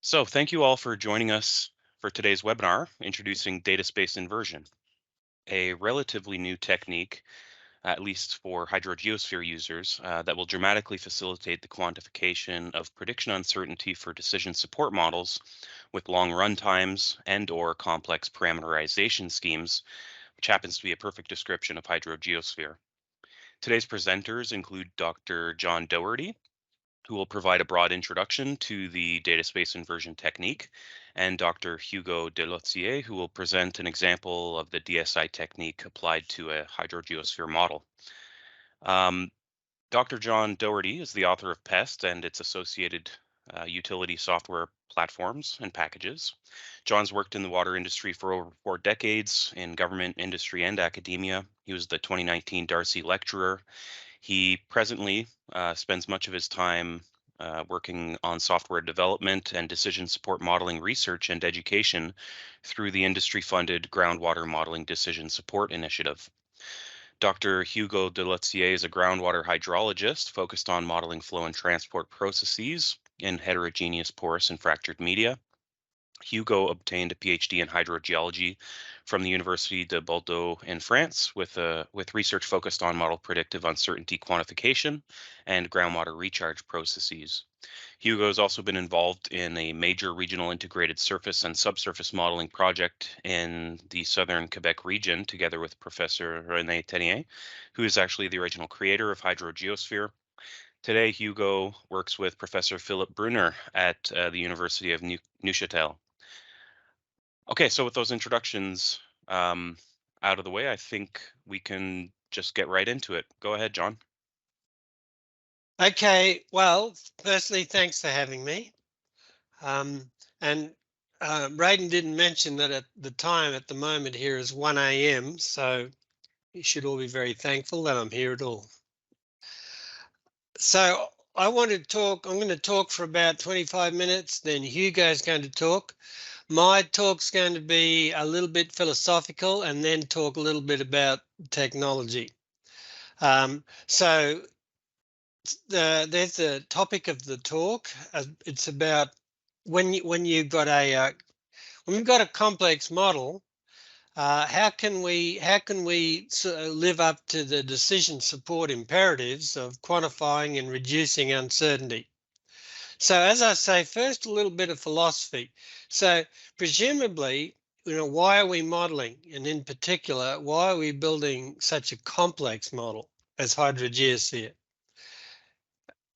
So thank you all for joining us for today's webinar, introducing data space inversion, a relatively new technique, at least for HydroGeoSphere users, that will dramatically facilitate the quantification of prediction uncertainty for decision support models with long run times and/or complex parameterization schemes, which happens to be a perfect description of HydroGeoSphere. Today's presenters include Dr. John Doherty, who will provide a broad introduction to the data space inversion technique, and Dr. Hugo Delottier, who will present an example of the DSI technique applied to a HydroGeoSphere model. Dr. John Doherty is the author of PEST and its associated utility software platforms and packages. John's worked in the water industry for over 4 decades in government, industry, and academia. He was the 2019 Darcy Lecturer. He presently spends much of his time working on software development and decision support modeling research and education through the industry-funded Groundwater Modeling Decision Support Initiative. Dr. Hugo Delottier is a groundwater hydrologist focused on modeling flow and transport processes in heterogeneous, porous, and fractured media. Hugo obtained a PhD in hydrogeology from the University de Bordeaux in France with research focused on model predictive uncertainty quantification and groundwater recharge processes. Hugo has also been involved in a major regional integrated surface and subsurface modeling project in the southern Quebec region, together with Professor René Tenier, who is actually the original creator of HydroGeoSphere. Today, Hugo works with Professor Philip Brunner at the University of Neuchâtel. Okay, so with those introductions out of the way, I think we can just get right into it. Go ahead, John. Okay, well, firstly, thanks for having me. Braden didn't mention that at the time at the moment here is 1 a.m., so you should all be very thankful that I'm here at all. So I'm going to talk for about 25 minutes, then Hugo's going to talk. My talk's going to be a little bit philosophical and then talk a little bit about technology. So there's the topic of the talk. It's about when you've got a complex model, how can we live up to the decision support imperatives of quantifying and reducing uncertainty? So as I say, first a little bit of philosophy. So presumably, why are we modeling? And in particular, why are we building such a complex model as HydroGeoSphere?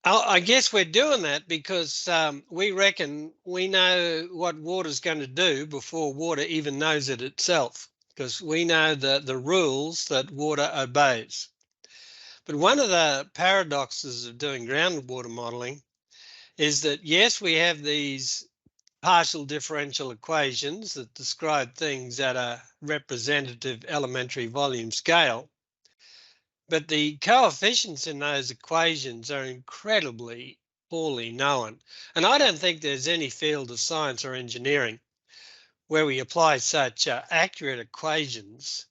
I guess we're doing that because we reckon we know what water's going to do before water even knows it itself, because we know the rules that water obeys. But one of the paradoxes of doing groundwater modeling is that, yes, we have these partial differential equations that describe things at a representative elementary volume scale, but the coefficients in those equations are incredibly poorly known. And I don't think there's any field of science or engineering where we apply such accurate equations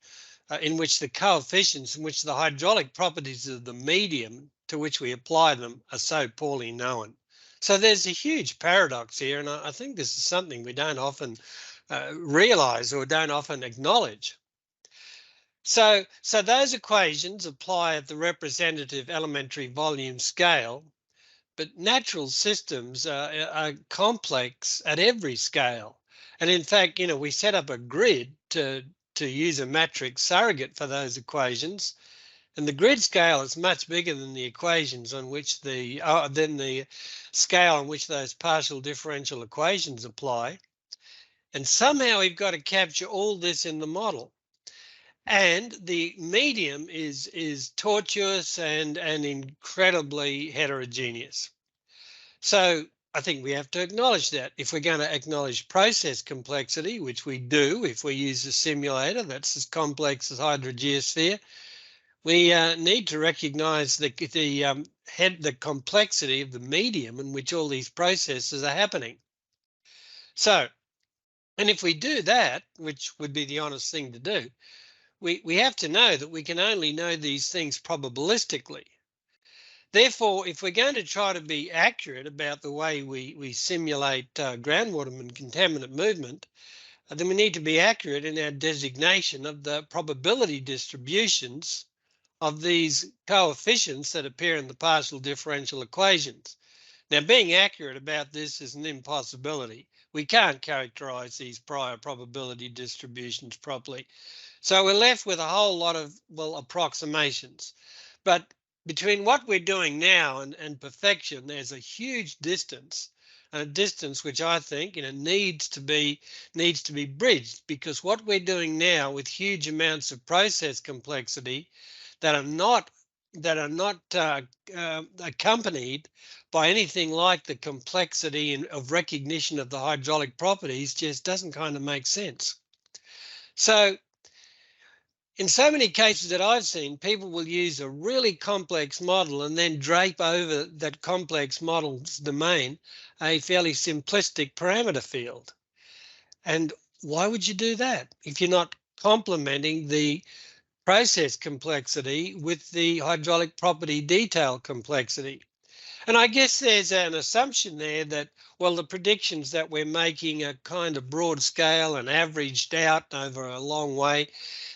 in which the coefficients, in which the hydraulic properties of the medium to which we apply them are so poorly known. So there's a huge paradox here, and I think this is something we don't often realize or don't often acknowledge. So those equations apply at the representative elementary volume scale, but natural systems are complex at every scale. And in fact, we set up a grid to use a matrix surrogate for those equations. And the grid scale is much bigger than the equations on which than the scale on which those partial differential equations apply. And somehow we've got to capture all this in the model. And the medium is tortuous and incredibly heterogeneous. So I think we have to acknowledge that. If we're going to acknowledge process complexity, which we do if we use a simulator that's as complex as HydroGeoSphere, we need to recognize the complexity of the medium in which all these processes are happening. So, and if we do that, which would be the honest thing to do, we have to know that we can only know these things probabilistically. Therefore, if we're going to try to be accurate about the way we simulate groundwater and contaminant movement, then we need to be accurate in our designation of the probability distributions of these coefficients that appear in the partial differential equations. Now, being accurate about this is an impossibility. We can't characterize these prior probability distributions properly. So we're left with a whole lot of, well, approximations. But between what we're doing now and perfection, there's a huge distance, and a distance which I think needs to be bridged, because what we're doing now with huge amounts of process complexity that are not accompanied by anything like the complexity of recognition of the hydraulic properties just doesn't kind of make sense. So in so many cases that I've seen, people will use a really complex model and then drape over that complex model's domain a fairly simplistic parameter field. And why would you do that if you're not complementing the process complexity with the hydraulic property detail complexity? And I guess there's an assumption there that, well, the predictions that we're making are kind of broad scale and averaged out over a long way.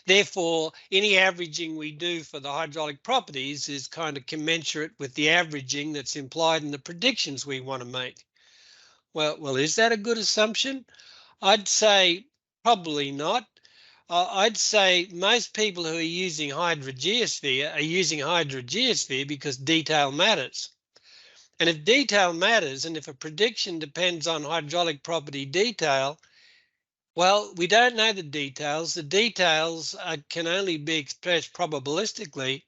Therefore, any averaging we do for the hydraulic properties is kind of commensurate with the averaging that's implied in the predictions we want to make. Well, is that a good assumption? I'd say probably not. I'd say most people who are using HydroGeoSphere are using HydroGeoSphere because detail matters. And if detail matters, and if a prediction depends on hydraulic property detail, well, we don't know the details. The details can only be expressed probabilistically.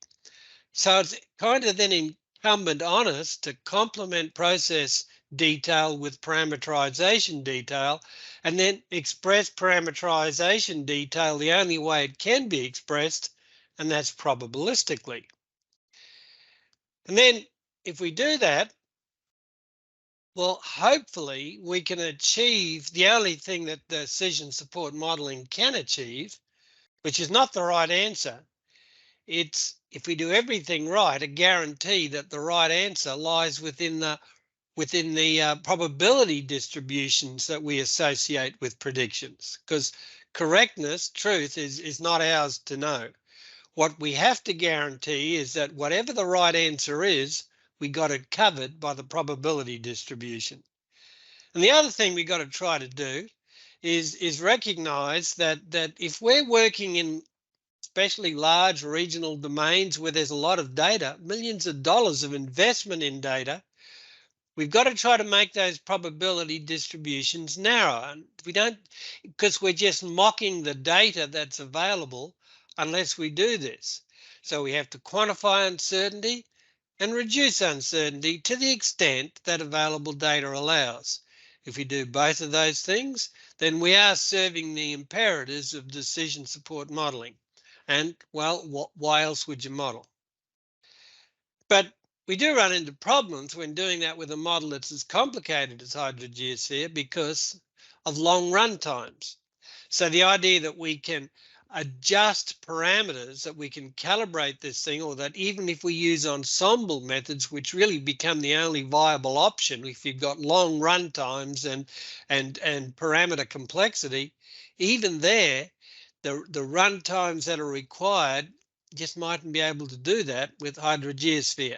So it's kind of then incumbent on us to complement process detail with parameterization detail, and then express parameterization detail the only way it can be expressed, and that's probabilistically. And then if we do that, well, hopefully we can achieve the only thing that decision support modeling can achieve, which is not the right answer. It's, if we do everything right, a guarantee that the right answer lies within the probability distributions that we associate with predictions, because correctness, truth, is not ours to know. What we have to guarantee is that whatever the right answer is, we got it covered by the probability distribution. And the other thing we got to try to do is recognize that if we're working in especially large regional domains where there's a lot of data, millions of dollars of investment in data, we've got to try to make those probability distributions narrow. And we don't, because we're just mocking the data that's available unless we do this. So we have to quantify uncertainty and reduce uncertainty to the extent that available data allows. If we do both of those things, then we are serving the imperatives of decision support modeling. And, well, why else would you model? But we do run into problems when doing that with a model that's as complicated as HydroGeoSphere because of long run times. So the idea that we can adjust parameters, that we can calibrate this thing, or that even if we use ensemble methods, which really become the only viable option if you've got long run times and parameter complexity, even there, the run times that are required just mightn't be able to do that with HydroGeoSphere.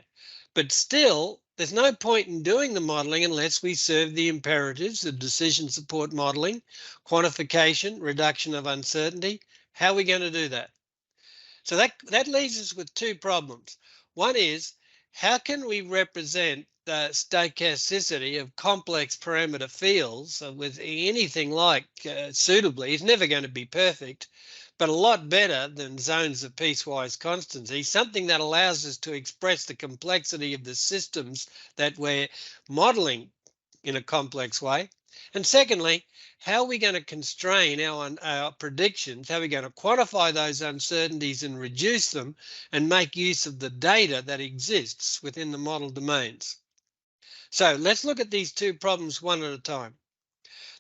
But still, there's no point in doing the modeling unless we serve the imperatives of decision support modeling, quantification, reduction of uncertainty. How are we going to do that? So that leaves us with two problems. One is, how can we represent the stochasticity of complex parameter fields with anything like suitably? It's never going to be perfect, but a lot better than zones of piecewise constancy, something that allows us to express the complexity of the systems that we're modeling in a complex way. And secondly, how are we going to constrain our predictions? How are we going to quantify those uncertainties and reduce them and make use of the data that exists within the model domains? So let's look at these two problems one at a time.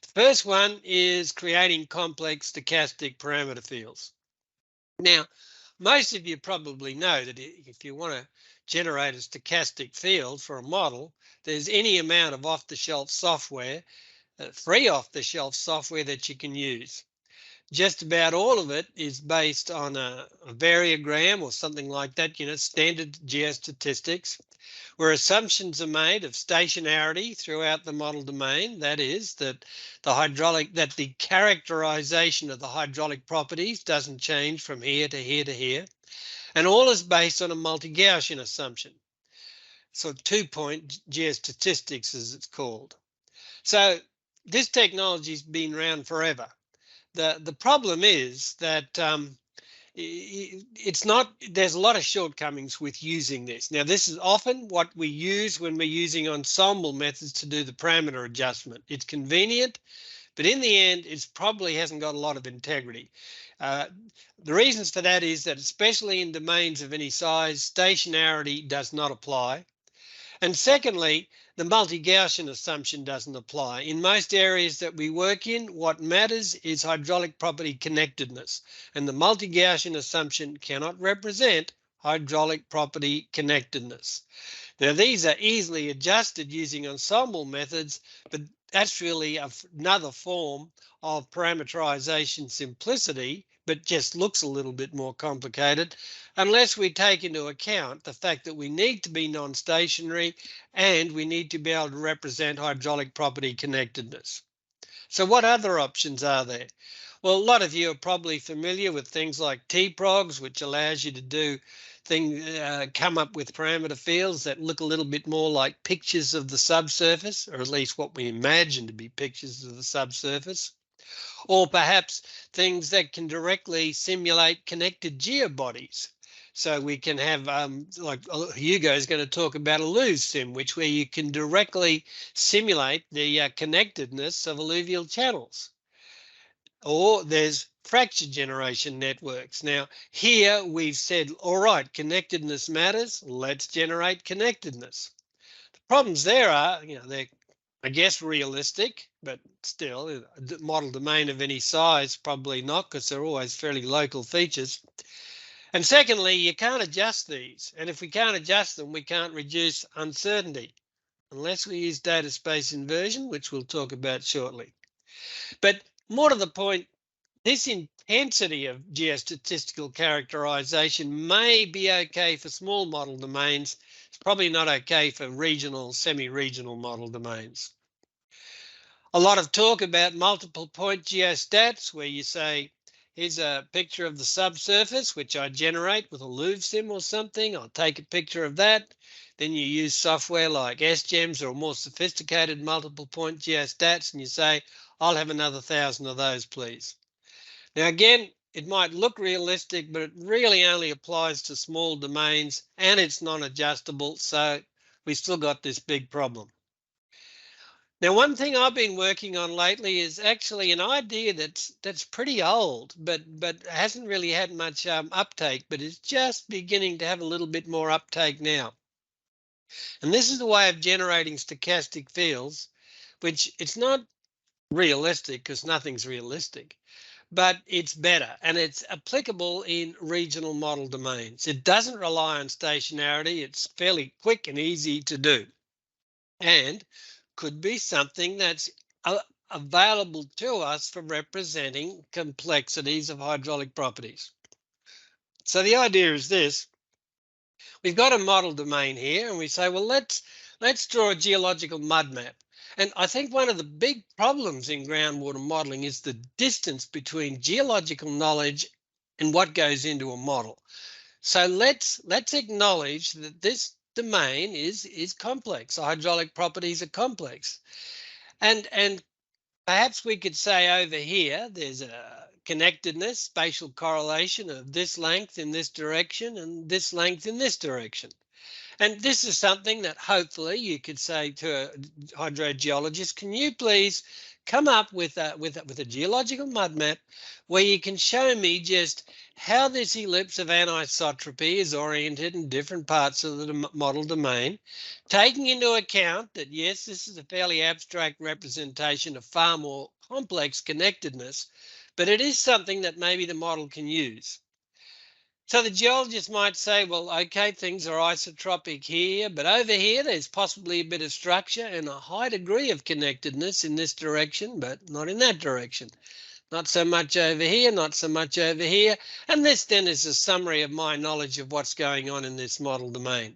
The first one is creating complex stochastic parameter fields. Now, most of you probably know that if you want to generate a stochastic field for a model, there's any amount of off-the-shelf software, free off-the-shelf software that you can use. Just about all of it is based on a variogram or something like that, standard geostatistics, where assumptions are made of stationarity throughout the model domain. That is, that the characterization of the hydraulic properties doesn't change from here to here to here. And all is based on a multi-Gaussian assumption. So 2-point geostatistics, as it's called. So this technology's been around forever. The problem is that it's not, there's a lot of shortcomings with using this. Now, this is often what we use when we're using ensemble methods to do the parameter adjustment. It's convenient, but in the end, it probably hasn't got a lot of integrity. The reasons for that is that, especially in domains of any size, stationarity does not apply. And secondly, the multi-Gaussian assumption doesn't apply. In most areas that we work in, what matters is hydraulic property connectedness, and the multi-Gaussian assumption cannot represent hydraulic property connectedness. Now, these are easily adjusted using ensemble methods, but that's really another form of parameterization simplicity, but just looks a little bit more complicated, unless we take into account the fact that we need to be non-stationary and we need to be able to represent hydraulic property connectedness. So what other options are there? Well, a lot of you are probably familiar with things like tprogs, which allows you to do come up with parameter fields that look a little bit more like pictures of the subsurface, or at least what we imagine to be pictures of the subsurface. Or perhaps things that can directly simulate connected geobodies. So we can have, like Hugo is going to talk about a LUS sim, where you can directly simulate the connectedness of alluvial channels. Or there's fracture generation networks. Now, here we've said, all right, connectedness matters. Let's generate connectedness. The problems there are, they're, I guess, realistic, but still, a model domain of any size, probably not, because they're always fairly local features. And secondly, you can't adjust these. And if we can't adjust them, we can't reduce uncertainty, unless we use data space inversion, which we'll talk about shortly. But more to the point, this intensity of geostatistical characterization may be okay for small model domains. It's probably not okay for regional, semi-regional model domains. A lot of talk about multiple point geostats, where you say, here's a picture of the subsurface, which I generate with a LUV sim or something. I'll take a picture of that. Then you use software like SGEMS or more sophisticated multiple point geostats, and you say, I'll have another 1,000 of those, please. Now, again, it might look realistic, but it really only applies to small domains, and it's non-adjustable, so we still got this big problem. Now, one thing I've been working on lately is actually an idea that's pretty old, but hasn't really had much uptake, but is just beginning to have a little bit more uptake now. And this is the way of generating stochastic fields, which it's not realistic because nothing's realistic, but it's better and it's applicable in regional model domains. It doesn't rely on stationarity. It's fairly quick and easy to do, and could be something that's available to us for representing complexities of hydraulic properties. So the idea is this. We've got a model domain here and we say, well, let's draw a geological mud map. And I think one of the big problems in groundwater modeling is the distance between geological knowledge and what goes into a model. So let's acknowledge that this domain is complex. Hydraulic properties are complex. And perhaps we could say over here, there's a connectedness, spatial correlation of this length in this direction and this length in this direction. And this is something that hopefully you could say to a hydrogeologist, can you please come up with a geological mud map where you can show me just how this ellipse of anisotropy is oriented in different parts of the model domain, taking into account that, yes, this is a fairly abstract representation of far more complex connectedness, but it is something that maybe the model can use. So the geologist might say, well, okay, things are isotropic here, but over here there's possibly a bit of structure and a high degree of connectedness in this direction, but not in that direction. Not so much over here, not so much over here. And this then is a summary of my knowledge of what's going on in this model domain.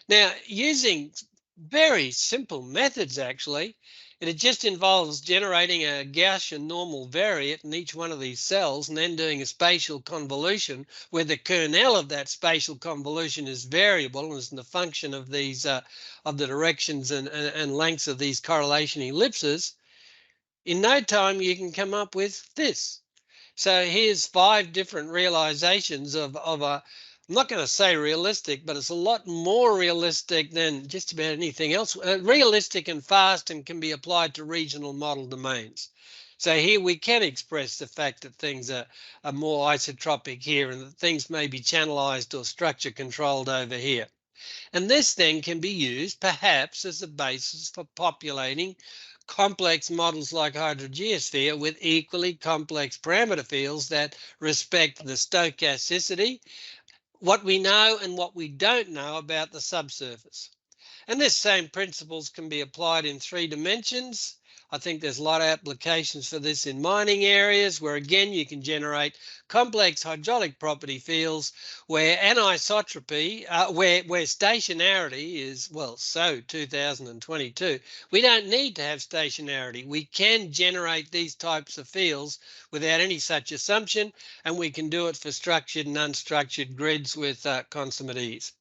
Now, using very simple methods, actually, it just involves generating a Gaussian normal variate in each one of these cells and then doing a spatial convolution where the kernel of that spatial convolution is variable and is the function of these of the directions and lengths of these correlation ellipses. In no time, you can come up with this. So here's 5 different realizations of a, I'm not going to say realistic, but it's a lot more realistic than just about anything else. Realistic and fast and can be applied to regional model domains. So here we can express the fact that things are more isotropic here and that things may be channelized or structure controlled over here. And this then can be used perhaps as a basis for populating complex models like HydroGeoSphere with equally complex parameter fields that respect the stochasticity, what we know and what we don't know about the subsurface. And this same principles can be applied in 3 dimensions. I think there's a lot of applications for this in mining areas where, again, you can generate complex hydraulic property fields where anisotropy, where stationarity is, well, so 2022. We don't need to have stationarity. We can generate these types of fields without any such assumption, and we can do it for structured and unstructured grids with consummate ease.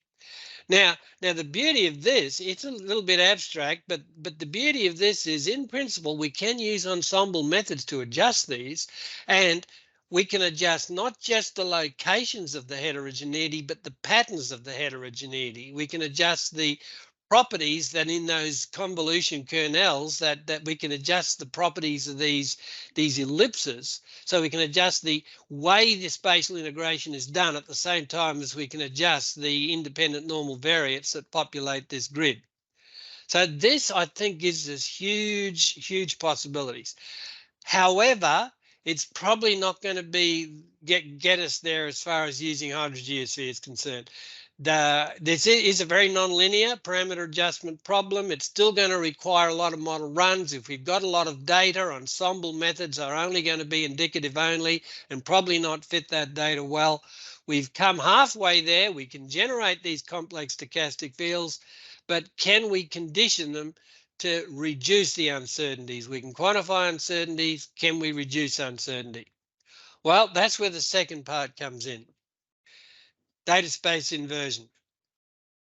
Now, the beauty of this, it's a little bit abstract, but the beauty of this is, in principle, we can use ensemble methods to adjust these, and we can adjust not just the locations of the heterogeneity, but the patterns of the heterogeneity. We can adjust the properties that in those convolution kernels that we can adjust the properties of these ellipses. So we can adjust the way the spatial integration is done at the same time as we can adjust the independent normal variates that populate this grid. So this, I think, gives us huge possibilities. However, it's probably not going to be get us there as far as using HydroGeosphere is concerned. This is a very nonlinear parameter adjustment problem. It's still going to require a lot of model runs. If we've got a lot of data, ensemble methods are only going to be indicative only and probably not fit that data well. We've come halfway there. We can generate these complex stochastic fields, but can we condition them to reduce the uncertainties? We can quantify uncertainties. Can we reduce uncertainty? Well, that's where the second part comes in. Data space inversion.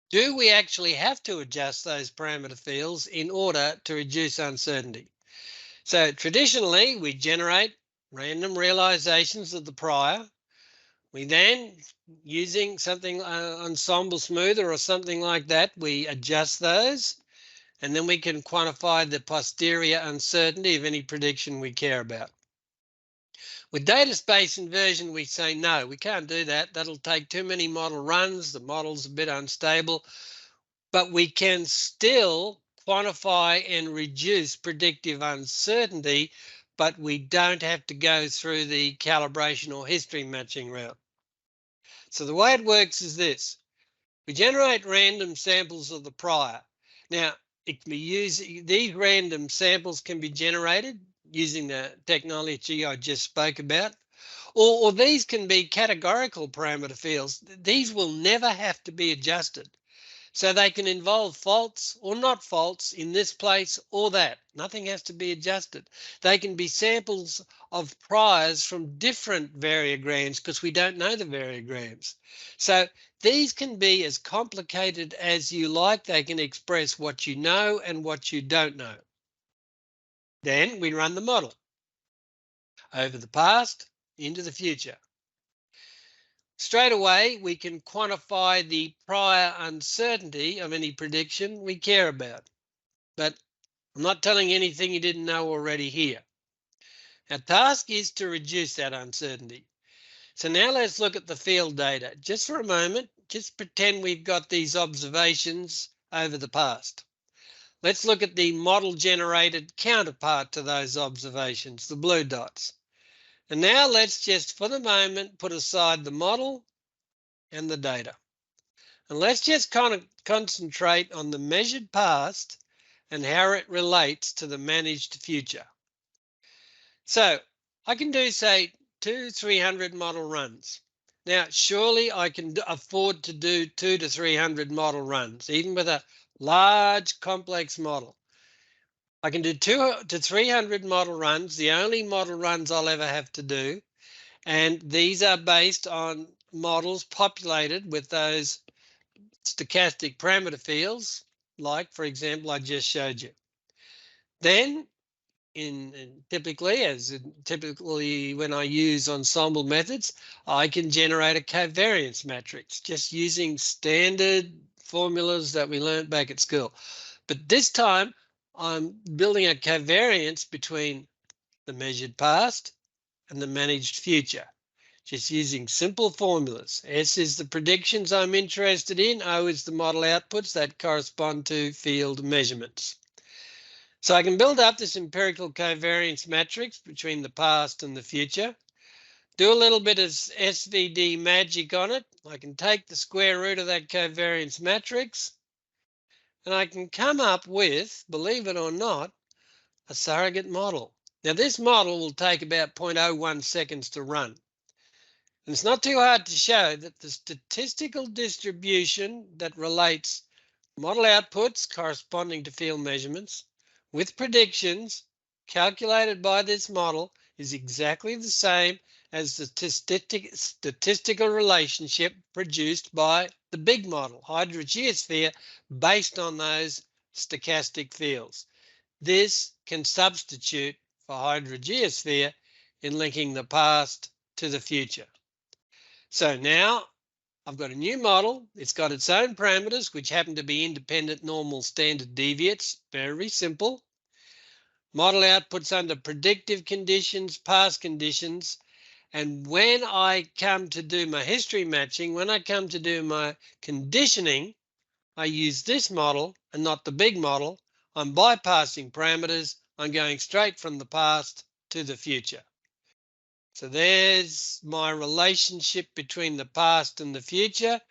Do we actually have to adjust those parameter fields in order to reduce uncertainty? So traditionally, we generate random realizations of the prior. We then, using something ensemble smoother or something like that, we adjust those. And then we can quantify the posterior uncertainty of any prediction we care about. With data space inversion, we say, no, we can't do that. That'll take too many model runs. The model's a bit unstable. But we can still quantify and reduce predictive uncertainty, but we don't have to go through the calibration or history matching route. So the way it works is this. We generate random samples of the prior. Now, it can be used, these random samples can be generated using the technology I just spoke about, or these can be categorical parameter fields. These will never have to be adjusted. So they can involve faults or not faults in this place or that. Nothing has to be adjusted. They can be samples of priors from different variograms because we don't know the variograms. So these can be as complicated as you like. They can express what you know and what you don't know. Then we run the model over the past into the future. Straight away, we can quantify the prior uncertainty of any prediction we care about. But I'm not telling you anything you didn't know already here. Our task is to reduce that uncertainty. So now let's look at the field data. Just for a moment, just pretend we've got these observations over the past. Let's look at the model-generated counterpart to those observations, the blue dots. And now let's just, for the moment, put aside the model and the data. And let's just kind of concentrate on the measured past and how it relates to the managed future. So I can do, say, 200-300 model runs. Now, surely I can afford to do 200 to 300 model runs, even with a large, complex model. I can do 200 to 300 model runs, the only model runs I'll ever have to do. And these are based on models populated with those stochastic parameter fields, like, for example, I just showed you. Then, typically when I use ensemble methods, I can generate a covariance matrix just using standard formulas that we learned back at school. But this time, I'm building a covariance between the measured past and the managed future, just using simple formulas. S is the predictions I'm interested in. O is the model outputs that correspond to field measurements. So I can build up this empirical covariance matrix between the past and the future, do a little bit of SVD magic on it. I can take the square root of that covariance matrix, and I can come up with, believe it or not, a surrogate model. Now, this model will take about 0.01 seconds to run. And it's not too hard to show that the statistical distribution that relates model outputs corresponding to field measurements with predictions calculated by this model is exactly the same as the statistical relationship produced by the big model, HydroGeoSphere, based on those stochastic fields. This can substitute for HydroGeoSphere in linking the past to the future. So now I've got a new model. It's got its own parameters, which happen to be independent, normal, standard deviates. Very simple. Model outputs under predictive conditions, past conditions. And when I come to do my history matching, when I come to do my conditioning, I use this model and not the big model. I'm bypassing parameters. I'm going straight from the past to the future. So there's my relationship between the past and the future.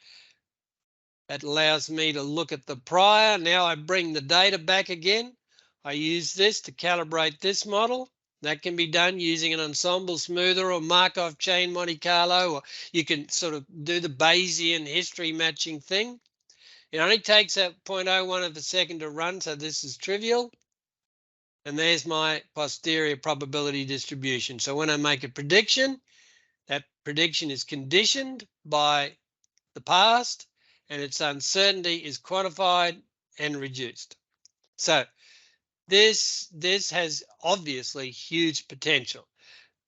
That allows me to look at the prior. Now I bring the data back again. I use this to calibrate this model. That can be done using an ensemble smoother or Markov chain Monte Carlo, or you can sort of do the Bayesian history matching thing. It only takes a 0.01 of a second to run, so this is trivial. And there's my posterior probability distribution. So when I make a prediction, that prediction is conditioned by the past, and its uncertainty is quantified and reduced. So this has obviously huge potential.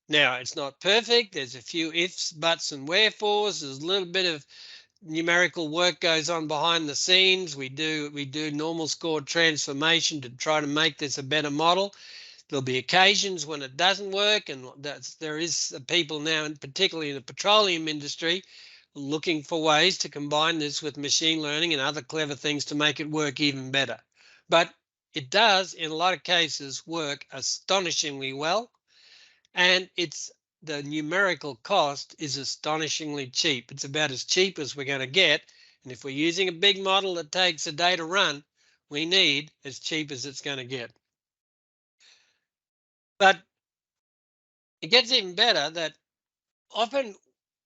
Now, it's not perfect. There's a few ifs, buts, and wherefores. There's a little bit of numerical work goes on behind the scenes. We do normal score transformation to try to make this a better model. There'll be occasions when it doesn't work, and there is people now, and particularly in the petroleum industry, looking for ways to combine this with machine learning and other clever things to make it work even better. But it does, in a lot of cases, work astonishingly well, and the numerical cost is astonishingly cheap. It's about as cheap as we're going to get, and if we're using a big model that takes a day to run, we need as cheap as it's going to get. But it gets even better that often,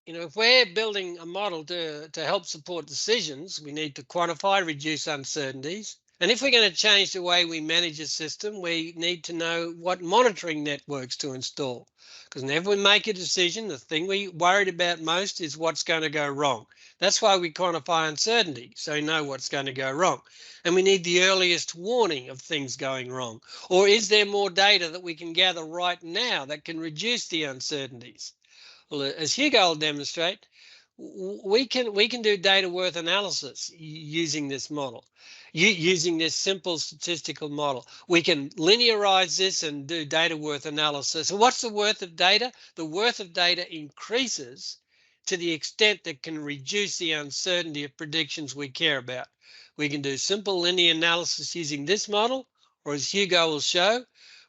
if we're building a model to help support decisions, we need to quantify, reduce uncertainties. And if we're going to change the way we manage a system, we need to know what monitoring networks to install. Because whenever we make a decision, the thing we worried about most is what's going to go wrong. That's why we quantify uncertainty, so we know what's going to go wrong. And we need the earliest warning of things going wrong. Or is there more data that we can gather right now that can reduce the uncertainties? Well, as Hugo will demonstrate, we can do data worth analysis using this model, using this simple statistical model. We can linearize this and do data worth analysis. So what's the worth of data? The worth of data increases to the extent that can reduce the uncertainty of predictions we care about. We can do simple linear analysis using this model, or as Hugo will show,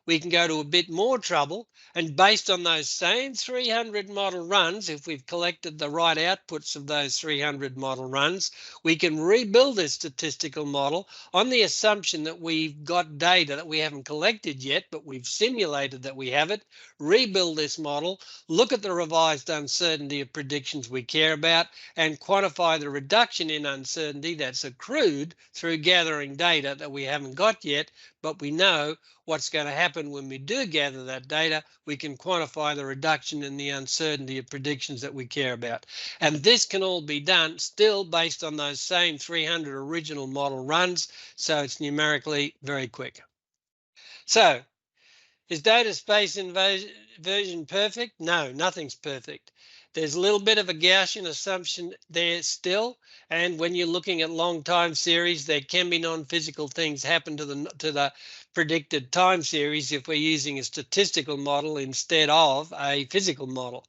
we can go to a bit more trouble, and based on those same 300 model runs, if we've collected the right outputs of those 300 model runs, we can rebuild this statistical model on the assumption that we've got data that we haven't collected yet, but we've simulated that we have it, rebuild this model, look at the revised uncertainty of predictions we care about, and quantify the reduction in uncertainty that's accrued through gathering data that we haven't got yet, but we know what's going to happen when we do gather that data. We can quantify the reduction in the uncertainty of predictions that we care about. And this can all be done still based on those same 300 original model runs, so it's numerically very quick. So, is data space inversion perfect? No, nothing's perfect. There's a little bit of a Gaussian assumption there still, and when you're looking at long time series, there can be non-physical things happen to the predicted time series if we're using a statistical model instead of a physical model.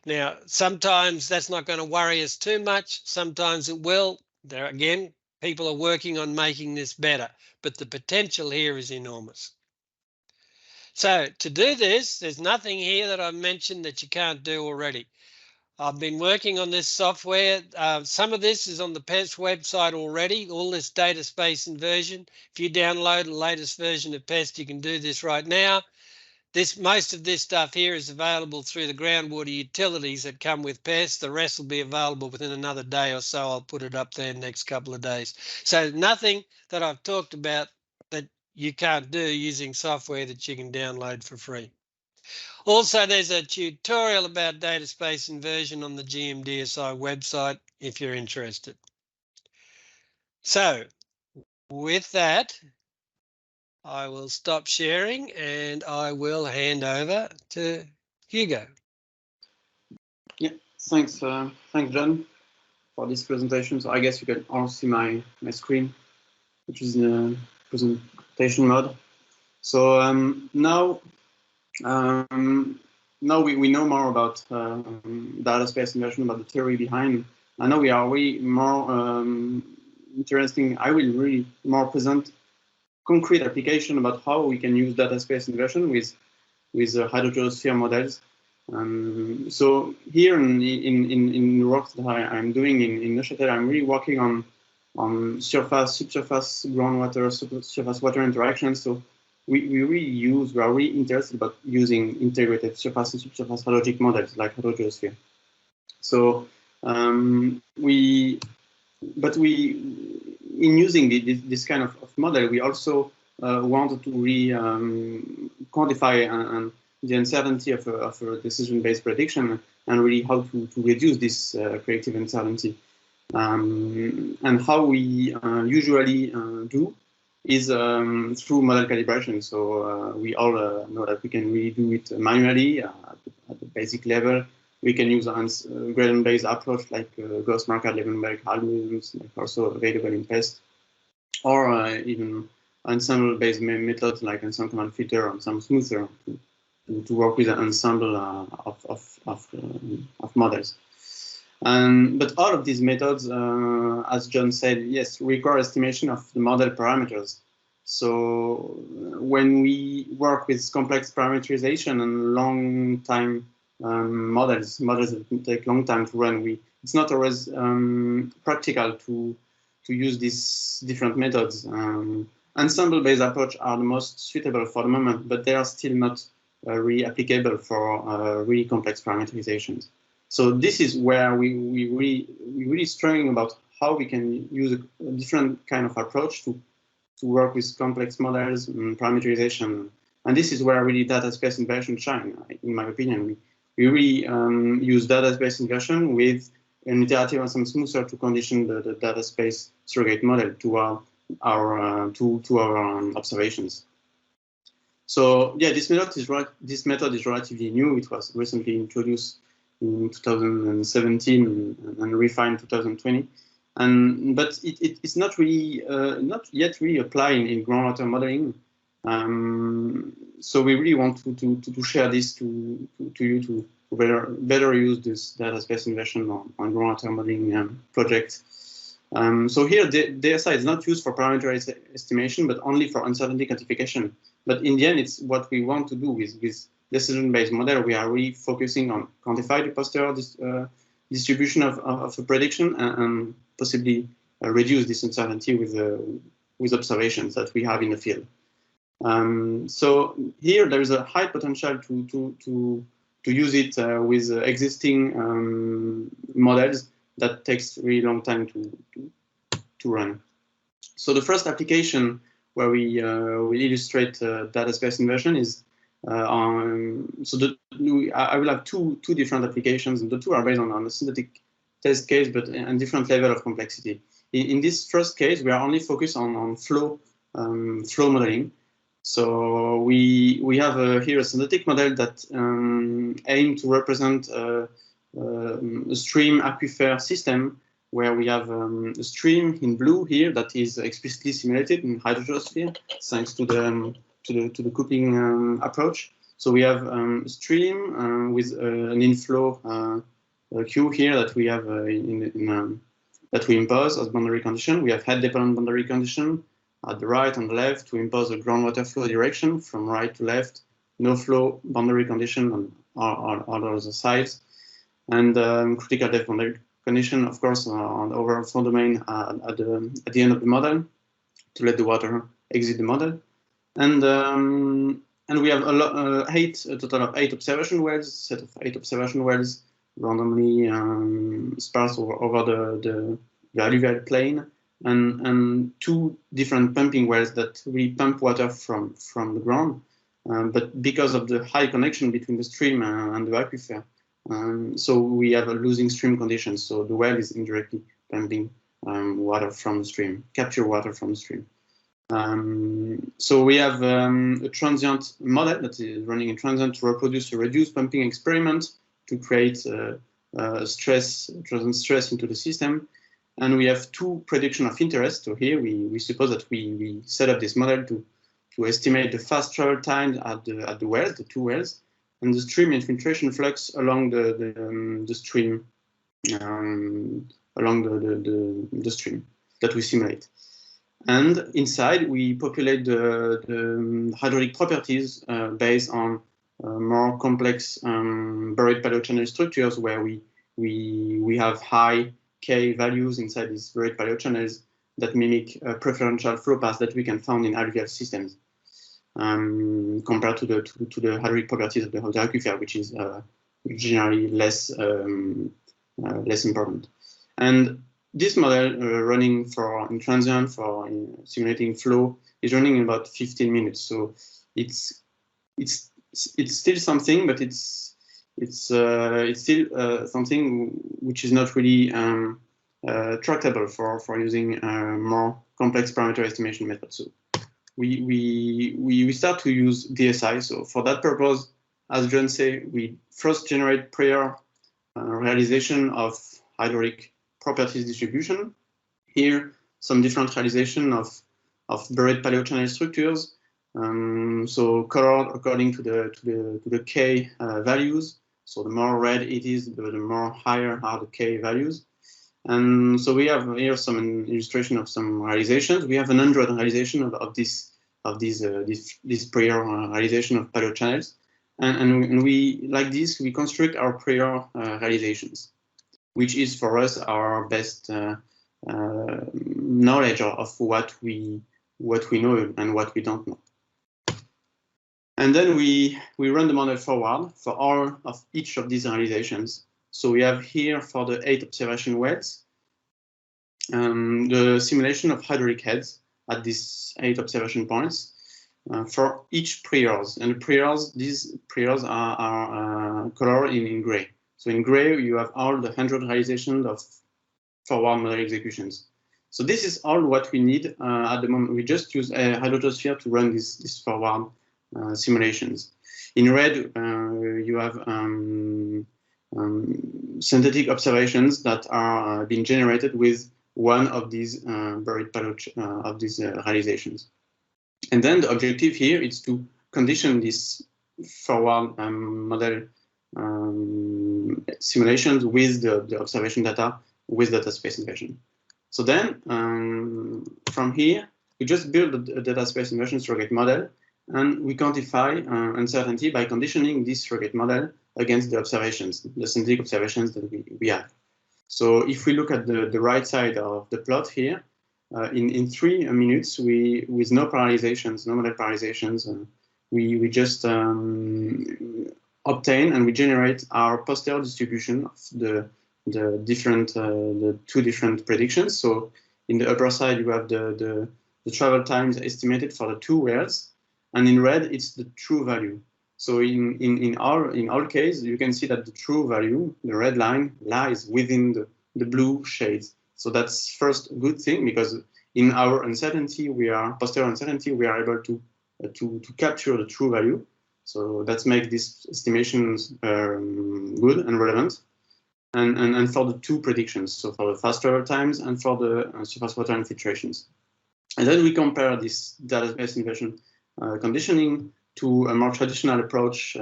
Now, sometimes that's not going to worry us too much. Sometimes it will. There again, people are working on making this better, but the potential here is enormous. So to do this, there's nothing here that I've mentioned that you can't do already. I've been working on this software. Some of this is on the PEST website already, all this data space inversion. If you download the latest version of PEST, you can do this right now. Most of this stuff here is available through the groundwater utilities that come with PEST. The rest will be available within another day or so. I'll put it up there next couple of days. So nothing that I've talked about that you can't do using software that you can download for free. Also, there's a tutorial about data space inversion on the GMDSI website if you're interested. So with that, I will stop sharing and I will hand over to Hugo. Yeah, thanks, John, for this presentation. So I guess you can all see my screen, which is in presentation mode. So now we know more about data space inversion, about the theory behind. I know we are way more interesting. I will really more present concrete application about how we can use data space inversion with HydroGeoSphere models. So here in the work that I'm doing in Neuchâtel, I'm really working on surface, subsurface, groundwater, surface water interactions. So we are really interested about using integrated surface and subsurface hydrologic models like HydroGeoSphere. So in using this kind of model, we also wanted to quantify the uncertainty of a decision-based prediction and really how to reduce this predictive uncertainty. And how we usually do is through model calibration. So we all know that we can really do it manually at the basic level. We can use a gradient-based approach like Gauss marker numerical algorithms, like also available in PEST, or even ensemble-based methods like ensemble command filter or ensemble smoother to work with an ensemble of models. But all of these methods, as John said, yes, require estimation of the model parameters. So when we work with complex parameterization and long time models that take long time to run, it's not always practical to use these different methods. Ensemble-based approach are the most suitable for the moment, but they are still not really applicable for really complex parameterizations. So this is where we really struggling about how we can use a different kind of approach to work with complex models and parameterization. And this is where really data space inversion shine, in my opinion. We really use data space inversion with an iterative and some smoother to condition the data space surrogate model to our observations. So yeah, this method is relatively new. It was recently introduced in 2017 and refined 2020, but it's not really not yet really applied in groundwater modeling. So we really want to share this to you to better use this data space inversion on groundwater modeling projects. So here the DSI is not used for parameterized estimation, but only for uncertainty quantification. But in the end, it's what we want to do with decision-based model. We are really focusing on quantify the posterior distribution of a prediction and possibly reduce this uncertainty with observations that we have in the field. So here there is a high potential to use it with existing models that takes really long time to run. So the first application where we illustrate data space inversion is I will have two different applications, and the two are based on a synthetic test case, but a different level of complexity. In this first case, we are only focused on flow modeling. So we have here a synthetic model that aims to represent a stream aquifer system where we have a stream in blue here that is explicitly simulated in HydroGeoSphere thanks to the coupling approach. So we have a stream with an inflow queue here that we have that we impose as boundary condition. We have head-dependent boundary condition at the right and the left to impose a groundwater flow direction from right to left, no flow boundary condition on all other sides, and critical depth boundary condition, of course, on the overall flow domain at the end of the model to let the water exit the model. And we have a total of 8 observation wells, set of 8 observation wells, randomly sparse over the alluvial plain, and 2 different pumping wells that we pump water from the ground. But because of the high connection between the stream and the aquifer, so we have a losing stream condition. So the well is indirectly pumping water from the stream, capture water from the stream. So we have a transient model that is running in transient to reproduce a reduced pumping experiment to create transient stress into the system. And we have 2 prediction of interest. So here we suppose that we set up this model to estimate the fast travel time at the wells, the 2 wells, and the stream infiltration flux along the stream, along the stream that we simulate. And inside, we populate the hydraulic properties based on more complex buried paleochannel structures where we have high K values inside these buried paleochannels that mimic preferential flow paths that we can find in alluvial systems, compared to the hydraulic properties of the aquifer, which is generally less important. And this model running in transient for simulating flow is running in about 15 minutes. So it's still something, but it's still something which is not really tractable for using more complex parameter estimation methods. So we start to use DSI. So for that purpose, as John said, we first generate prior realization of hydraulic properties distribution. Here, some different realization of buried paleochannel structures. So colored according to the K values. So the more red it is, the more higher are the K values. And so we have here some illustration of some realizations. We have 100 realization of this prior realization of paleochannels, and we like this we construct our prior realizations, which is for us our best knowledge of what we know and what we don't know. And then we run the model forward for all of each of these realizations. So we have here for the 8 observation wells, the simulation of hydraulic heads at these 8 observation points for each priors. And the priors, these priors are colored in gray. So in gray, you have all the 100 realizations of forward model executions. So this is all what we need at the moment. We just use a HydroGeoSphere to run this forward simulations. In red, you have synthetic observations that are being generated with one of these buried of these realizations. And then the objective here is to condition this forward model simulations with the observation data with data space inversion. So then from here, we just build a data space inversion surrogate model, and we quantify uncertainty by conditioning this surrogate model against the observations, the synthetic observations that we have. So if we look at the right side of the plot here, in 3 minutes, with no parallelizations, no model parallelizations, we just obtain and we generate our posterior distribution of the two different predictions. So in the upper side, you have the travel times estimated for the 2 wells, and in red, it's the true value. So in our case, you can see that the true value, the red line, lies within the blue shades. So that's first a good thing, because in our uncertainty, posterior uncertainty, we are able to capture the true value. So that makes these estimations good and relevant. And for the 2 predictions, so for the fast travel times and for the surface water infiltrations. And then we compare this data-based inversion conditioning to a more traditional approach.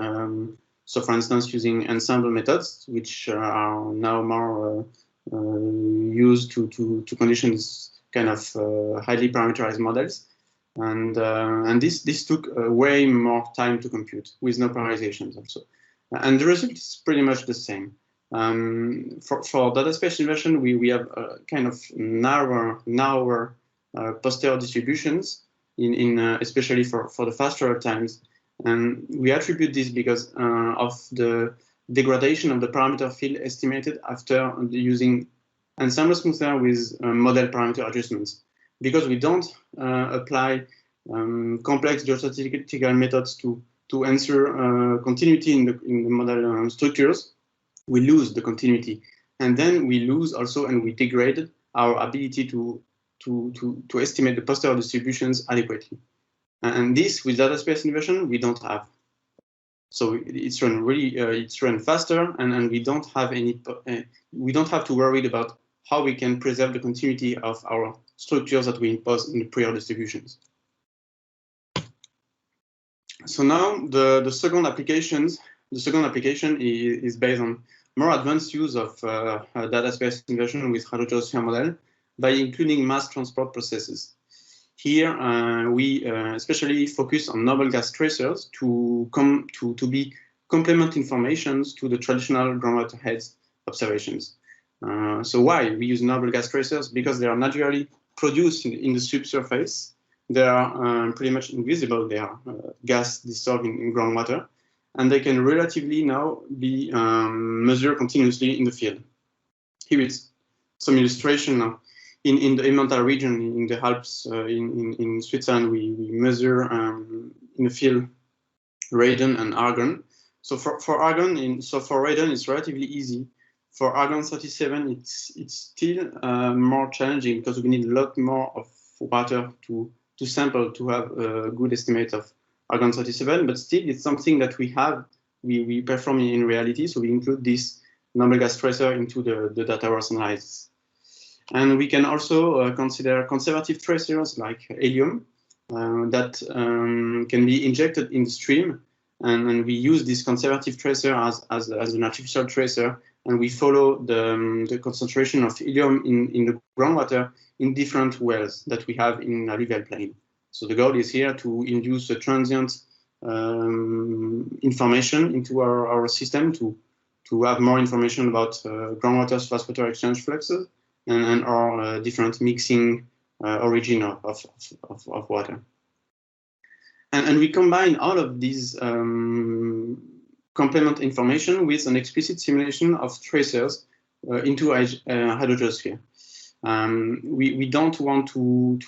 So for instance, using ensemble methods, which are now more used to condition this kind of highly parameterized models. And this took way more time to compute with no parallelizations also. And the result is pretty much the same. For data space inversion, we have kind of narrower posterior distributions especially for the fast travel times. And we attribute this because of the degradation of the parameter field estimated after using ensemble smoother with model parameter adjustments. Because we don't apply complex geostatistical methods to answer continuity in the model structures, we lose the continuity. And then we lose also, and we degrade our ability to estimate the posterior distributions adequately. And this, with data space inversion, we don't have. So it's run really, it's run faster, and we don't have to worry about how we can preserve the continuity of our structures that we impose in the prior distributions. So now the second application is based on more advanced use of data space inversion with HydroGeoSphere model by including mass transport processes. Here we especially focus on noble gas tracers to be complement informations to the traditional groundwater heads observations. So why we use noble gas tracers? Because they are naturally produced in the subsurface. They are pretty much invisible. They are gas dissolved in groundwater, and they can relatively now be measured continuously in the field. Here is some illustration. In the Emmental region, in the Alps, in Switzerland, we measure in the field radon and argon. So for argon, for radon, it's relatively easy. For argon 37, it's still more challenging because we need a lot more of water to sample to have a good estimate of argon 37. But still, it's something that we perform in reality. So we include this noble gas tracer into the data worth analysis. And we can also consider conservative tracers like helium that can be injected in the stream. And we use this conservative tracer as an artificial tracer, and we follow the concentration of helium in the groundwater in different wells that we have in alluvial plain. So the goal is here to induce a transient information into our system to have more information about groundwater surface water exchange fluxes and our different mixing origin of water. And we combine all of these complement information with an explicit simulation of tracers into HydroGeoSphere. We don't want to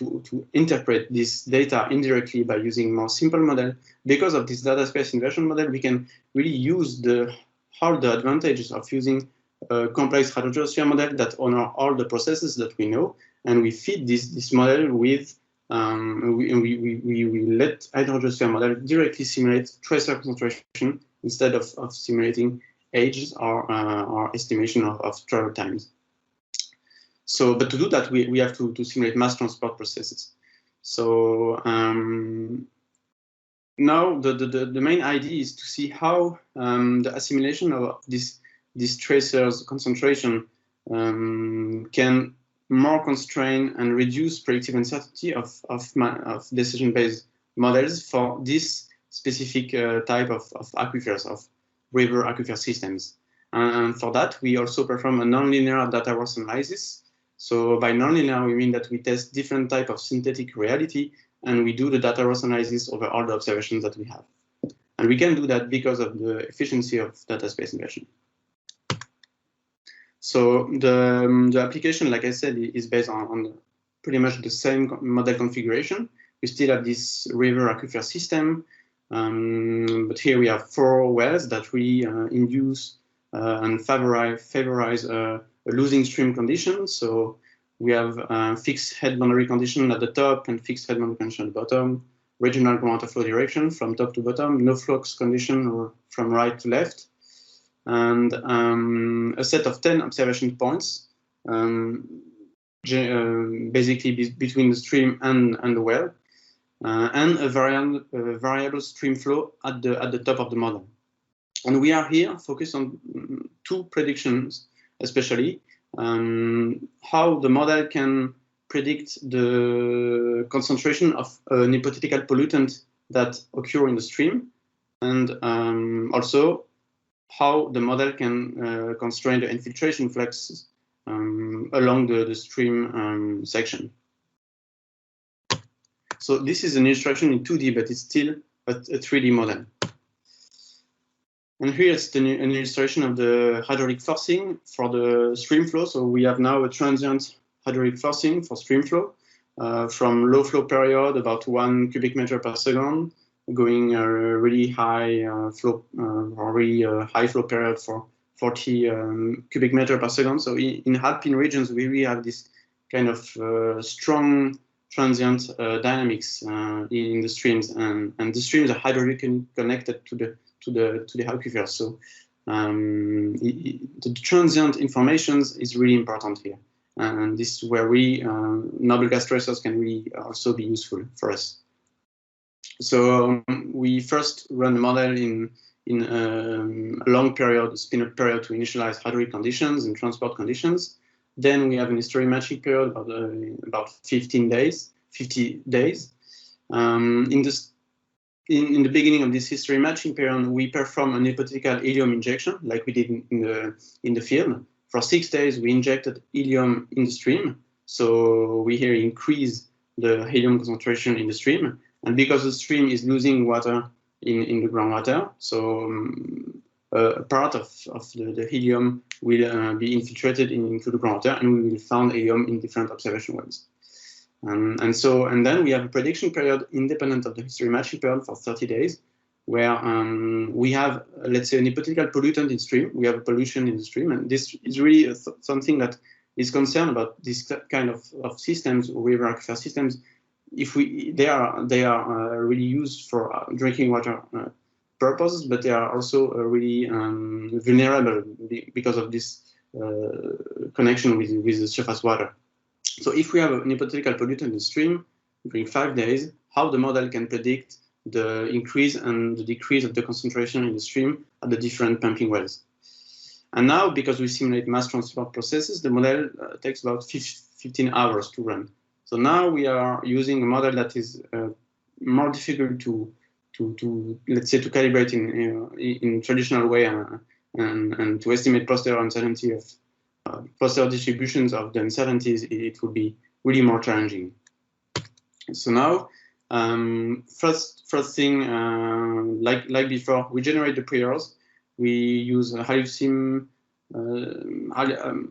interpret this data indirectly by using more simple model. Because of this data space inversion model, we can really use all the advantages of using a complex HydroGeoSphere model that honor all the processes that we know, and we feed this model with we let HydroGeoSphere model directly simulate tracer concentration instead of simulating ages or estimation of travel times. So, but to do that, we have to simulate mass transport processes. So now the main idea is to see how the assimilation of this tracer's concentration can more constrain and reduce predictive uncertainty of decision-based models for this specific type of aquifers, of river aquifer systems. And for that, we also perform a nonlinear data loss analysis. So by nonlinear, we mean that we test different type of synthetic reality, and we do the data loss analysis over all the observations that we have. And we can do that because of the efficiency of data space inversion. So the application, like I said, is based on pretty much the same model configuration. We still have this river aquifer system, but here we have 4 wells that we induce and favorize a losing stream condition. So we have fixed head boundary condition at the top and fixed head boundary condition at the bottom, regional groundwater flow direction from top to bottom, no flux condition or from right to left, and a set of 10 observation points, basically between the stream and the well, and a variable stream flow at the top of the model. And we are here focused on 2 predictions, especially how the model can predict the concentration of an hypothetical pollutant that occur in the stream, and also how the model can constrain the infiltration fluxes along the stream section. So this is an illustration in 2D, but it's still a 3D model. And here it's an illustration of the hydraulic forcing for the stream flow. So we have now a transient hydraulic forcing for stream flow from low flow period, about 1 cubic meter per second, going really high flow or really high flow period for 40 cubic meter per second. So in alpine regions, we really have this kind of strong transient dynamics in the streams, and the streams are hydraulically connected to the aquifer. So the transient information is really important here, and this is where we noble gas tracers can really also be useful for us. So we first run the model in a long period, spin-up period, to initialize hydraulic conditions and transport conditions. Then we have an history matching period about 50 days. In the beginning of this history matching period, we perform an hypothetical helium injection, like we did in the field. For 6 days, we injected helium in the stream. So we here increase the helium concentration in the stream. And because the stream is losing water in the groundwater, so a part of the helium will be infiltrated into the groundwater, and we will find helium in different observation wells. And then we have a prediction period independent of the history matching period for 30 days, where we have, let's say, an hypothetical pollutant in stream. We have a pollution in the stream, and this is really something that is concerned about this kind of systems, river aquifer systems. If they are really used for drinking water purposes, but they are also really vulnerable because of this connection with the surface water. So if we have an hypothetical pollutant in the stream during 5 days, how the model can predict the increase and the decrease of the concentration in the stream at the different pumping wells. And now, because we simulate mass transport processes, the model takes about 15 hours to run. So now we are using a model that is more difficult to let's say, to calibrate in traditional way and to estimate posterior uncertainty of posterior distributions of the uncertainties. It would be really more challenging. So now, first thing, like before, we generate the priors. We use a HydroGeoSphere,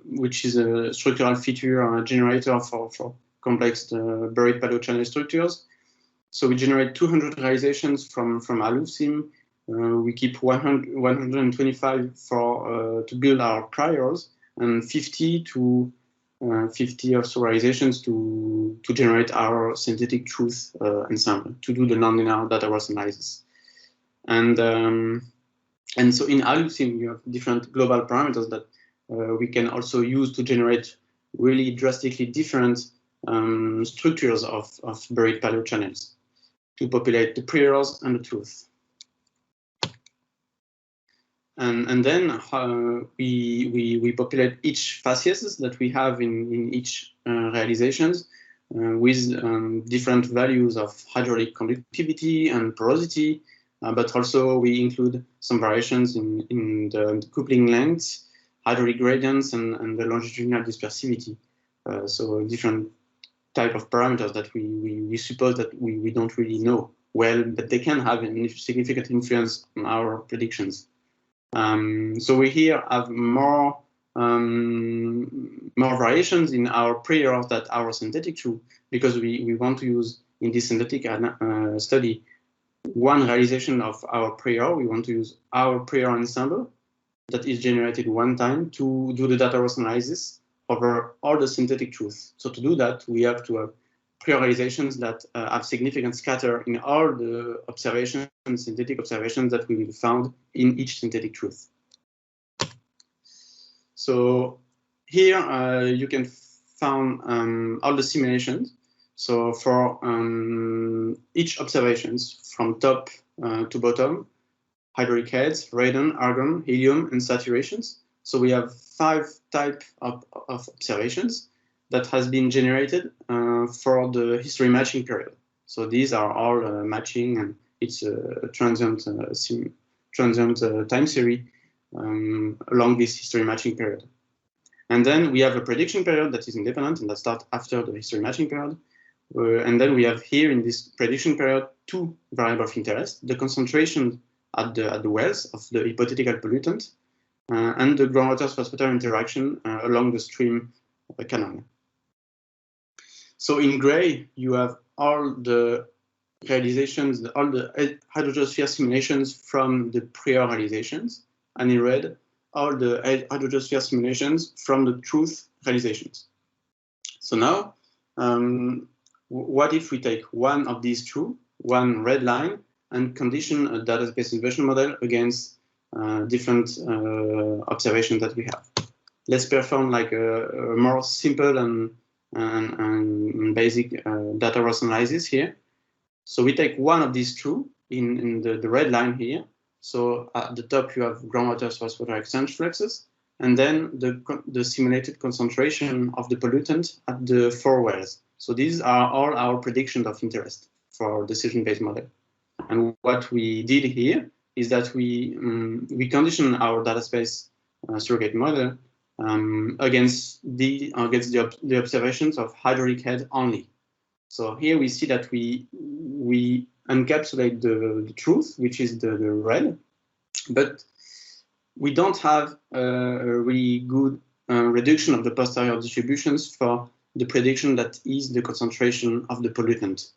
which is a structural feature generator for complex buried paleochannel structures. So we generate 200 realizations from HydroGeoSphere. We keep 125 to build our priors, and 50 or so realizations to generate our synthetic truth ensemble, to do the nonlinear data loss analysis. And so in HydroGeoSphere, we have different global parameters that we can also use to generate really drastically different structures of buried paleochannels to populate the priors and the truth. And then we populate each facies that we have in each realizations with different values of hydraulic conductivity and porosity, but also we include some variations in the coupling lengths, hydraulic gradients, and the longitudinal dispersivity. So different type of parameters that we suppose that we don't really know well, but they can have a significant influence on our predictions. So we here have more variations in our prior than our synthetic true, because we want to use in this synthetic study one realization of our prior. We want to use our prior ensemble that is generated one time to do the data loss analysis over all the synthetic truths. So to do that, we have to have priorizations that have significant scatter in all the observations, synthetic observations that we will found in each synthetic truth. So here you can find all the simulations. So for each observations from top to bottom, hydraulic heads, radon, argon, helium, and saturations. So we have 5 types of observations that has been generated for the history matching period. So these are all matching, and it's a transient time series along this history matching period. And then we have a prediction period that is independent and that starts after the history matching period. And then we have here in this prediction period 2 variables of interest: the concentration at the wells of the hypothetical pollutant and the groundwater phosphatar interaction along the stream canal. So in gray, you have all the realizations, all the HydroGeoSphere simulations from the prior realizations, and in red, all the HydroGeoSphere simulations from the truth realizations. So now, what if we take one of these two, one red line, and condition a data space inversion model against different observations that we have? Let's perform like a more simple and basic data loss analysis here. So we take one of these two in the red line here. So at the top you have groundwater water exchange fluxes, and then the simulated concentration of the pollutant at the 4 wells. So these are all our predictions of interest for our decision-based model. And what we did here is that we condition our data space surrogate model against the observations of hydraulic head only. So here we see that we encapsulate the truth, which is the red, but we don't have a really good reduction of the posterior distributions for the prediction that is the concentration of the pollutant.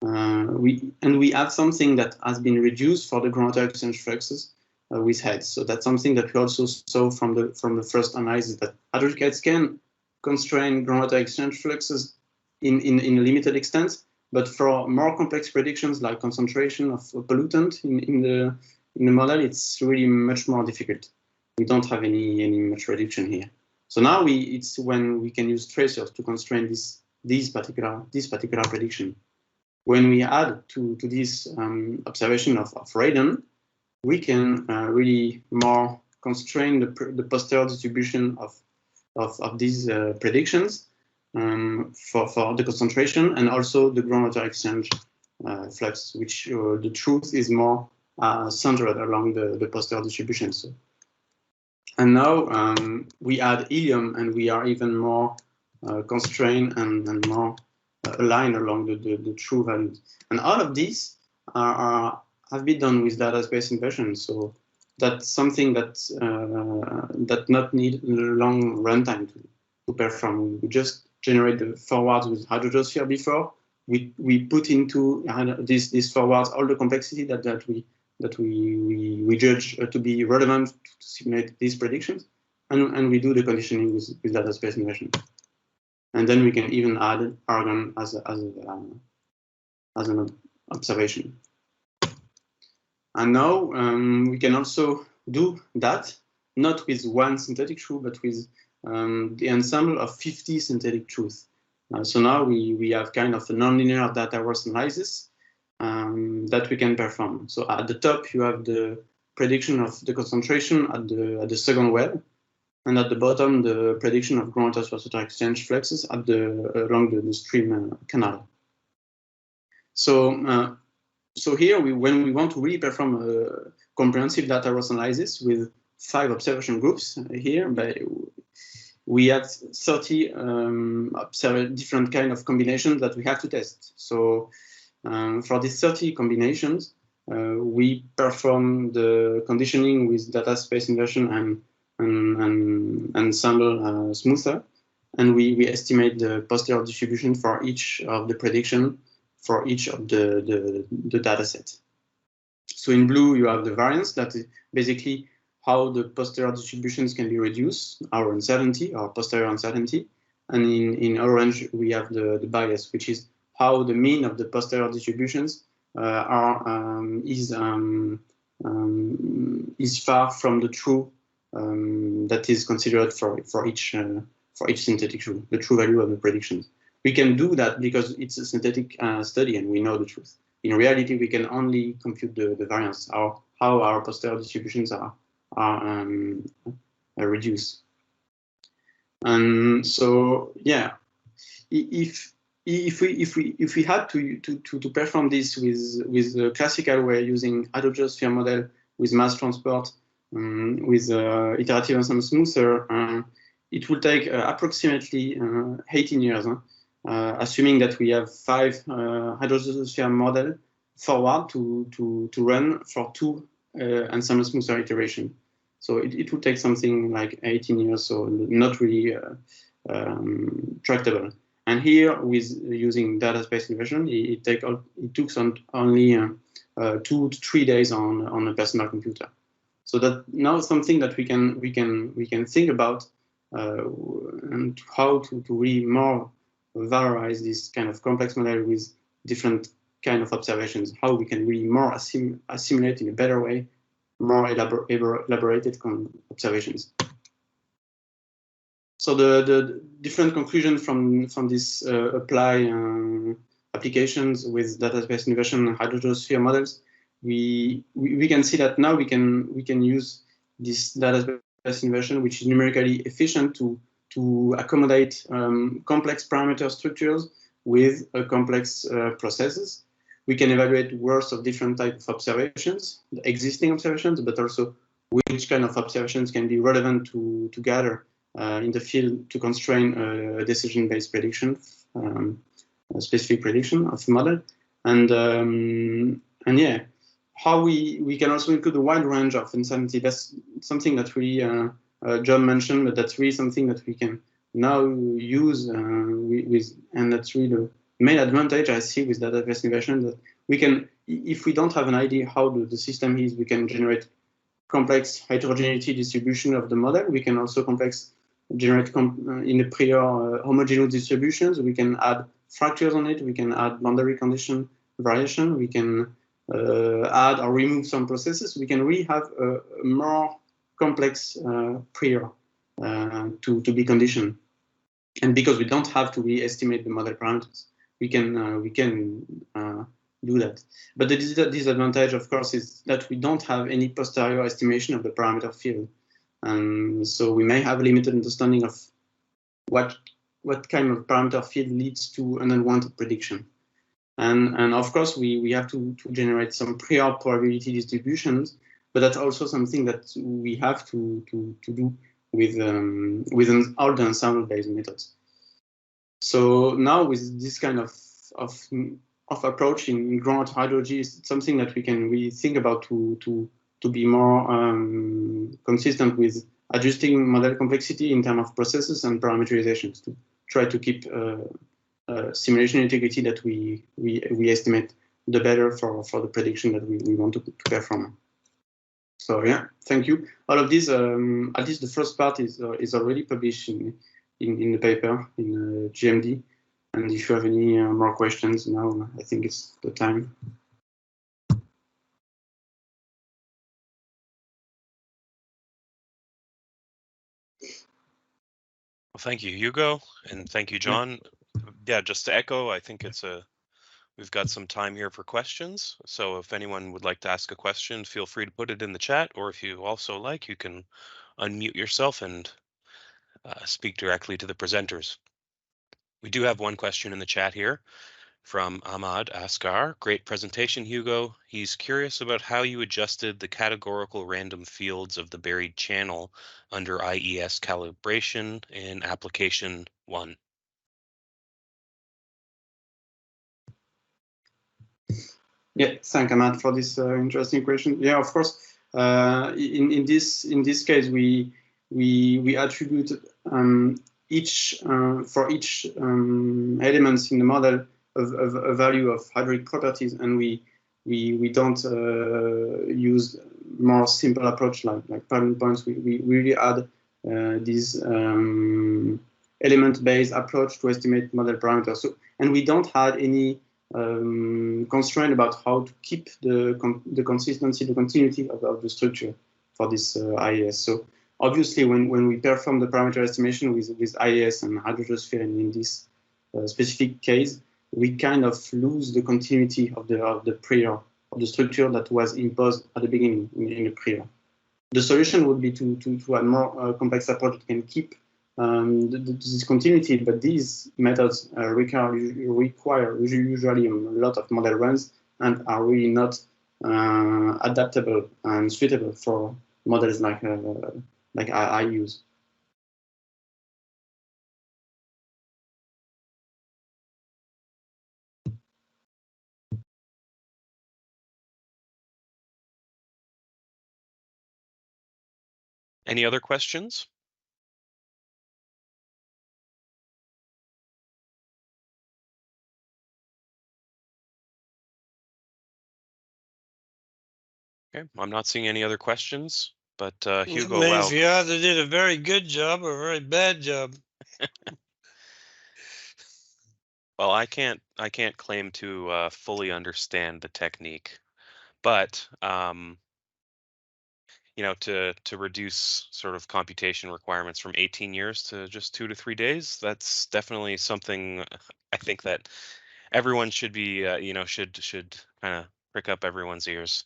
We have something that has been reduced for the groundwater exchange fluxes with heads. So that's something that we also saw from the first analysis, that hydraulic heads can constrain groundwater exchange fluxes in a limited extent, but for more complex predictions like concentration of pollutant in the model, it's really much more difficult. We don't have any much reduction here. So now it's when we can use tracers to constrain this particular prediction. When we add to this observation of radon, we can really more constrain the posterior distribution of these predictions for the concentration and also the groundwater exchange flux, which the truth is more centered along the posterior distribution. So, and now we add helium, and we are even more constrained and more aligned along the true values. And all of these have been done with data space inversion. So that's something that not need long runtime to perform. We just generate the forwards with HydroGeoSphere before. We put into these forwards all the complexity that we judge to be relevant to simulate these predictions, and we do the conditioning with data space inversion. And then we can even add argon as an observation. And now we can also do that, not with one synthetic truth, but with the ensemble of 50 synthetic truths. So now we have kind of a nonlinear data loss analysis that we can perform. So at the top, you have the prediction of the concentration at the second well. and at the bottom, the prediction of groundwater surface exchange fluxes at along the stream canal. So, so here, when we want to really perform a comprehensive data loss analysis with 5 observation groups here, we have 30 different kind of combinations that we have to test. So for these 30 combinations, we perform the conditioning with data space inversion and ensemble smoother, and we estimate the posterior distribution for each of the prediction for each of the data set. So in blue, you have the variance, that is basically how the posterior distributions can be reduced, our uncertainty, our posterior uncertainty. And in orange, we have the bias, which is how the mean of the posterior distributions is far from the true that is considered for each synthetic true, the true value of the predictions. We can do that because it's a synthetic study and we know the truth. In reality, we can only compute the variance, how our posterior distributions are reduced. And so, yeah, if we had to perform this with the classical way, using HydroGeoSphere model with mass transport, with iterative ensemble smoother, it will take approximately 18 years, assuming that we have 5 HydroGeoSphere model forward to run for 2 ensemble smoother iteration. So it would take something like 18 years, so not really tractable. And here, with using data space inversion, it took only 2 to 3 days on a personal computer. So that now something that we can think about and how to really more valorize this kind of complex model with different kind of observations. How we can really more assimilate in a better way more elaborated observations. So the different conclusions from this apply applications with data space inversion and HydroGeoSphere models, we can see that now we can use this data space inversion, which is numerically efficient to accommodate complex parameter structures with complex processes. We can evaluate worth of different types of observations, the existing observations, but also which kind of observations can be relevant to gather in the field to constrain a decision-based prediction, a specific prediction of the model. And yeah, how we can also include a wide range of uncertainty. That's something that we John mentioned, but that's really something that we can now use and that's really the main advantage I see with data space inversion, that we can, if we don't have an idea how the system is, we can generate complex heterogeneity distribution of the model. We can also generate in a prior homogeneous distributions. We can add fractures on it. We can add boundary condition variation. We can add or remove some processes. We can really have a more complex prior to be conditioned. And because we don't have to re-estimate the model parameters, we can do that. But the disadvantage, of course, is that we don't have any posterior estimation of the parameter field. So we may have a limited understanding of what kind of parameter field leads to an unwanted prediction. And of course, we have to generate some prior probability distributions, but that's also something that we have to do with all the ensemble-based methods. So now with this kind of approach in groundwater hydrology, is something that we can really think about to be more consistent with adjusting model complexity in terms of processes and parameterizations to try to keep simulation integrity that we estimate the better for the prediction that we want to perform. So yeah, thank you. All of this, at least the first part is already published in the paper in GMD. And if you have any more questions now, I think it's the time. Well, thank you, Hugo, and thank you, John. Yeah, just to echo, I think we've got some time here for questions. So if anyone would like to ask a question, feel free to put it in the chat, or if you also like, you can unmute yourself and speak directly to the presenters. We do have one question in the chat here from Ahmad Askar. Great presentation, Hugo. He's curious about how you adjusted the categorical random fields of the buried channel under IES calibration in application 1. Yeah, thank Ahmad for this interesting question. Yeah, of course. In this case, we attribute each for each elements in the model a value of hydraulic properties, and we don't use more simple approach like parallel points. We really add this element-based approach to estimate model parameters. So, and we don't have any constraint about how to keep the consistency, the continuity of the structure for this IES. So obviously, when we perform the parameter estimation with IES and HydroGeoSphere in this specific case, we kind of lose the continuity of the prior of the structure that was imposed at the beginning in the prior. The solution would be to add more complex approach that can keep this continuity, but these methods require usually a lot of model runs and are really not adaptable and suitable for models like I use. Any other questions? Okay, I'm not seeing any other questions, but Hugo, It wow. means you either did a very good job or a very bad job. Well, I can't claim to fully understand the technique, but you know, to reduce sort of computation requirements from 18 years to just 2 to 3 days, that's definitely something I think that everyone should be, you know, should kind of prick up everyone's ears.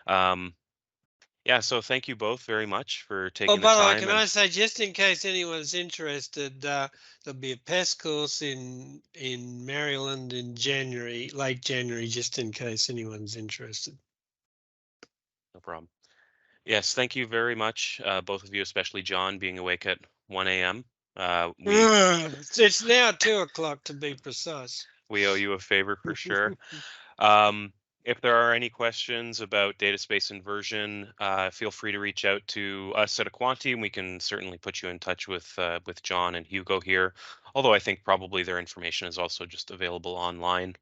Yeah, so thank you both very much for Oh, taking the by the way, time. can I say, just in case anyone's interested, there'll be a PEST course in Maryland in January, late January, just in case anyone's interested. No problem. Yes, thank you very much, both of you, especially John, being awake at 1 a.m. It's now 2 o'clock to be precise. We owe you a favor for sure. If there are any questions about data space inversion, feel free to reach out to us at Aquanti, and we can certainly put you in touch with John and Hugo here. Although I think probably their information is also just available online.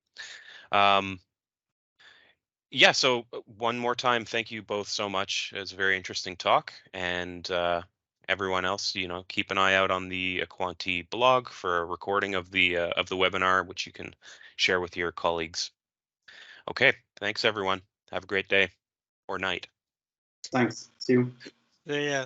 Yeah, so one more time, thank you both so much. It's a very interesting talk, and everyone else, you know, keep an eye out on the Aquanti blog for a recording of the webinar, which you can share with your colleagues. Okay, thanks everyone. Have a great day or night. Thanks. See you. Yeah.